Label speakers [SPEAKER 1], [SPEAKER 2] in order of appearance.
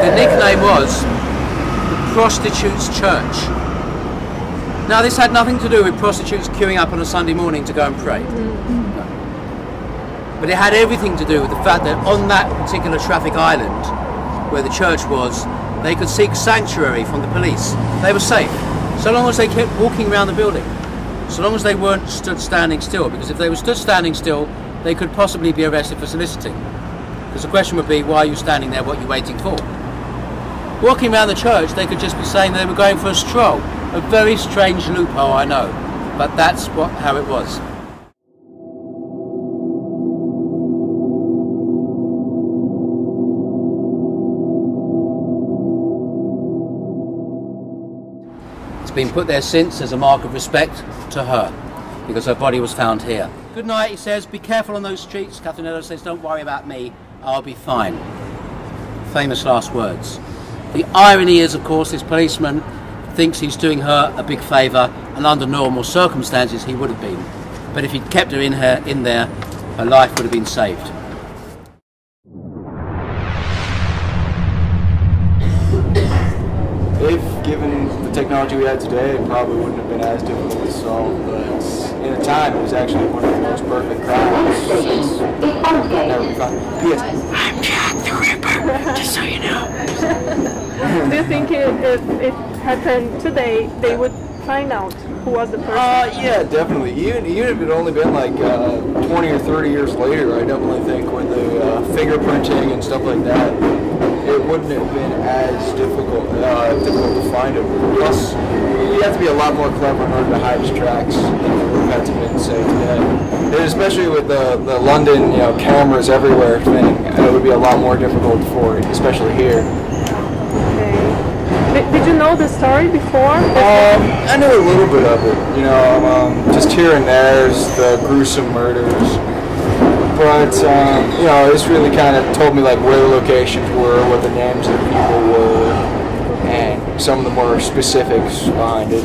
[SPEAKER 1] The nickname was the Prostitutes Church. Now this had nothing to do with prostitutes queuing up on a Sunday morning to go and pray. But it had everything to do with the fact that on that particular traffic island where the church was, they could seek sanctuary from the police. They were safe, so long as they kept walking around the building, so long as they weren't stood standing still, because if they were stood standing still, they could possibly be arrested for soliciting. Because the question would be, why are you standing there, what are you waiting for? Walking around the church, they could just be saying they were going for a stroll. A very strange loophole, I know, but that's how it was. It's been put there since as a mark of respect to her, because her body was found here. Good night, he says, be careful on those streets. Catherine Ellis says, don't worry about me, I'll be fine. Famous last words. The irony is, of course, this policeman thinks he's doing her a big favour, and under normal circumstances he would have been. But if he'd kept her in there, her life would have been saved.
[SPEAKER 2] If given the technology we had today, it probably wouldn't have been as difficult to solve, but in a time it was actually one of the most perfect crimes since never been found. P.S. I'm Jack the Ripper, just so you know.
[SPEAKER 3] Do you think if it happened today, they would find out who was the person?
[SPEAKER 2] Yeah, definitely. Even if it only been like 20 or 30 years later, I definitely think with the fingerprinting and stuff like that, it wouldn't have been as difficult to find him. Plus, you have to be a lot more clever in order to hide his tracks than it would have had to been, say, today. And especially with the London, cameras everywhere thing, it would be a lot more difficult for it, especially here.
[SPEAKER 3] Okay. Did you know the story before?
[SPEAKER 2] I knew a little bit of it. Just here and there's the gruesome murders. But, this really kind of told me like where the locations were, what the names of the people were, and some of the more specifics behind it.